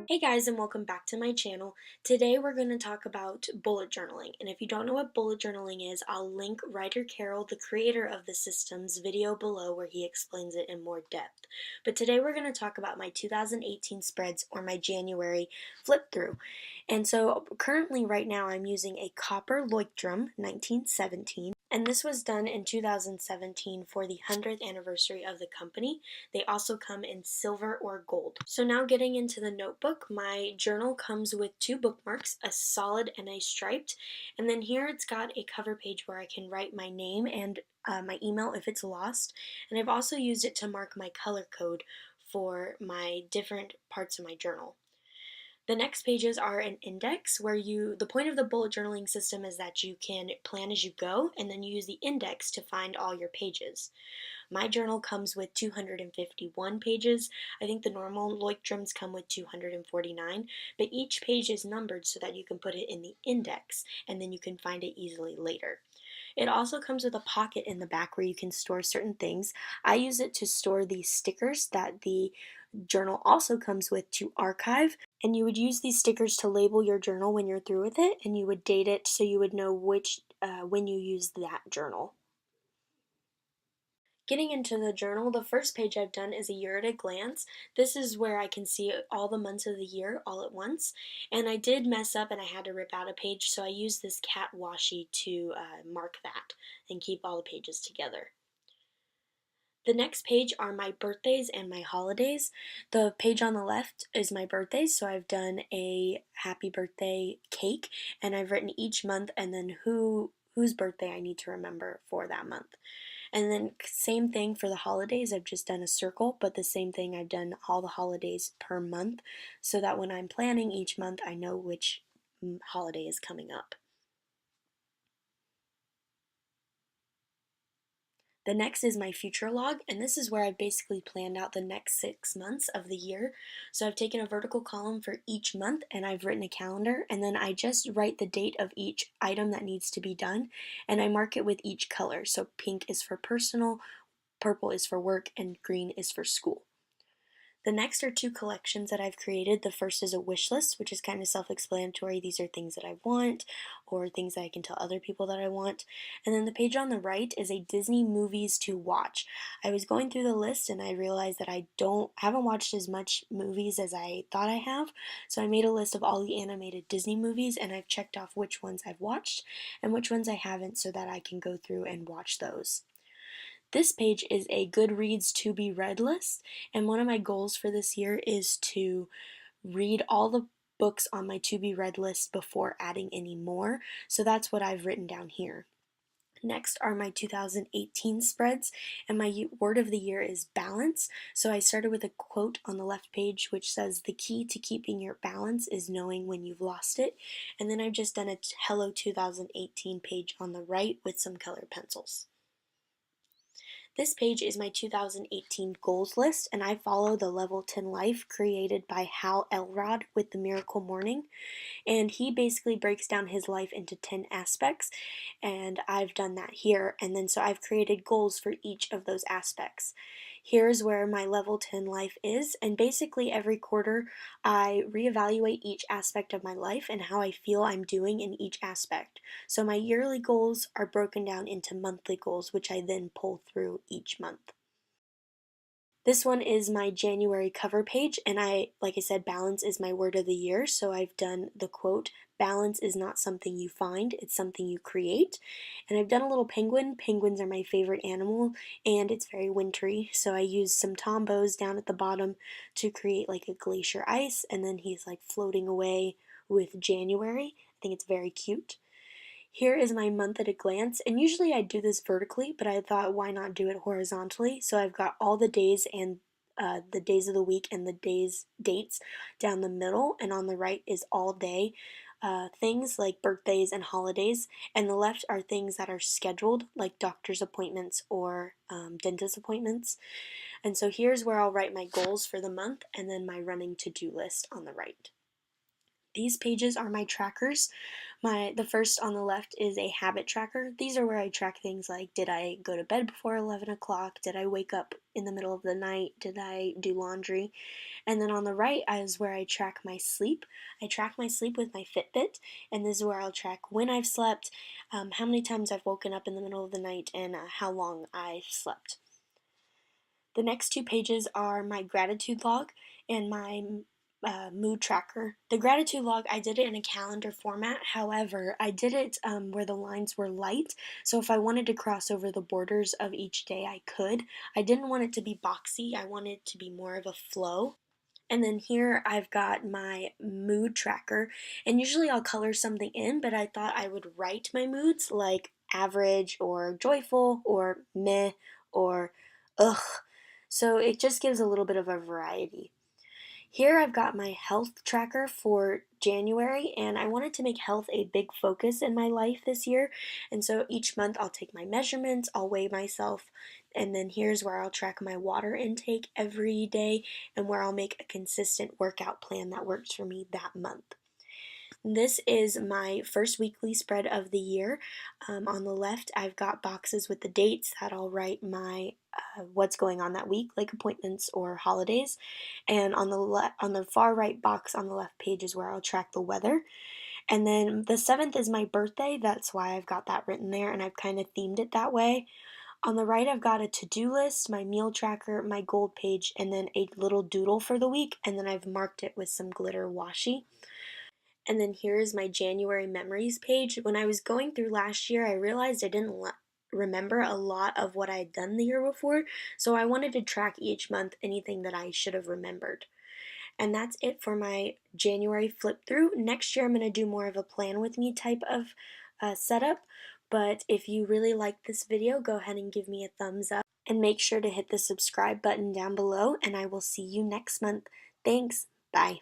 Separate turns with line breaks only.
Hey guys, and welcome back to my channel. Today we're going to talk about bullet journaling. And if you don't know what bullet journaling is, I'll link Ryder Carroll, the creator of the system's video below where he explains it in more depth. But today we're going to talk about my 2018 spreads or my January flip through. And so currently right now I'm using a copper Leuchtturm 1917. And this was done in 2017 for the 100th anniversary of the company. They also come in silver or gold. So now getting into the notebook, my journal comes with two bookmarks, a solid and a striped. And then here it's got a cover page where I can write my name and my email if it's lost. And I've also used it to mark my color code for my different parts of my journal. The next pages are an index where the point of the bullet journaling system is that you can plan as you go and then you use the index to find all your pages. My journal comes with 251 pages. I think the normal Leuchtturms come with 249, but each page is numbered so that you can put it in the index and then you can find it easily later. It also comes with a pocket in the back where you can store certain things. I use it to store the stickers that the journal also comes with to archive, and you would use these stickers to label your journal when you're through with it, and you would date it so you would know when you used that journal. Getting into the journal, the first page I've done is a year at a glance. This is where I can see all the months of the year all at once. And I did mess up and I had to rip out a page, so I used this cat washi to mark that and keep all the pages together. The next page are my birthdays and my holidays. The page on the left is my birthdays, so I've done a happy birthday cake and I've written each month and then whose birthday I need to remember for that month. And then same thing for the holidays, I've just done a circle, but the same thing, I've done all the holidays per month so that when I'm planning each month, I know which holiday is coming up. The next is my future log, and this is where I've basically planned out the next 6 months of the year. So I've taken a vertical column for each month and I've written a calendar, and then I just write the date of each item that needs to be done and I mark it with each color. So pink is for personal, purple is for work, and green is for school. The next are two collections that I've created. The first is a wish list, which is kind of self-explanatory. These are things that I want or things that I can tell other people that I want. And then the page on the right is a Disney movies to watch. I was going through the list and I realized that I haven't watched as much movies as I thought I have. So I made a list of all the animated Disney movies and I've checked off which ones I've watched and which ones I haven't so that I can go through and watch those. This page is a Goodreads to be read list, and one of my goals for this year is to read all the books on my to be read list before adding any more, so that's what I've written down here. Next are my 2018 spreads, and my word of the year is balance. So I started with a quote on the left page which says, "The key to keeping your balance is knowing when you've lost it." And then I've just done a Hello 2018 page on the right with some colored pencils. This page is my 2018 goals list, and I follow the Level 10 Life created by Hal Elrod with the Miracle Morning. And he basically breaks down his life into 10 aspects, and I've done that here. And then so I've created goals for each of those aspects. Here's where my level 10 life is, and basically every quarter I reevaluate each aspect of my life and how I feel I'm doing in each aspect. So my yearly goals are broken down into monthly goals, which I then pull through each month. This one is my January cover page, and like I said, balance is my word of the year, so I've done the quote, "Balance is not something you find, it's something you create." And I've done a little penguin. Penguins are my favorite animal, and it's very wintry, so I used some Tombows down at the bottom to create like a glacier ice, and then he's like floating away with January. I think it's very cute. Here is my month at a glance, and usually I do this vertically, but I thought why not do it horizontally? So I've got all the days and the days of the week and the dates down the middle, and on the right is all day things like birthdays and holidays, and the left are things that are scheduled like doctor's appointments or dentist appointments. And so here's where I'll write my goals for the month and then my running to-do list on the right. These pages are my trackers. The first on the left is a habit tracker. These are where I track things like, did I go to bed before 11 o'clock? Did I wake up in the middle of the night? Did I do laundry? And then on the right is where I track my sleep. I track my sleep with my Fitbit, and this is where I'll track when I've slept, how many times I've woken up in the middle of the night, and how long I've slept. The next two pages are my gratitude log and my mood tracker. The gratitude log, I did it in a calendar format. However, I did it where the lines were light. So if I wanted to cross over the borders of each day, I could. I didn't want it to be boxy. I wanted it to be more of a flow. And then here I've got my mood tracker. And usually I'll color something in, but I thought I would write my moods like average or joyful or meh or ugh. So it just gives a little bit of a variety. Here I've got my health tracker for January, and I wanted to make health a big focus in my life this year. And so each month I'll take my measurements, I'll weigh myself, and then here's where I'll track my water intake every day and where I'll make a consistent workout plan that works for me that month. This is my first weekly spread of the year. On the left, I've got boxes with the dates that I'll write my what's going on that week, like appointments or holidays. And on the far right box on the left page is where I'll track the weather. And then the 7th is my birthday. That's why I've got that written there, and I've kind of themed it that way. On the right, I've got a to-do list, my meal tracker, my gold page, and then a little doodle for the week. And then I've marked it with some glitter washi. And then here is my January memories page. When I was going through last year, I realized I didn't remember a lot of what I had done the year before, so I wanted to track each month anything that I should have remembered. And that's it for my January flip through. Next year, I'm going to do more of a plan with me type of setup. But if you really like this video, go ahead and give me a thumbs up. And make sure to hit the subscribe button down below, and I will see you next month. Thanks. Bye.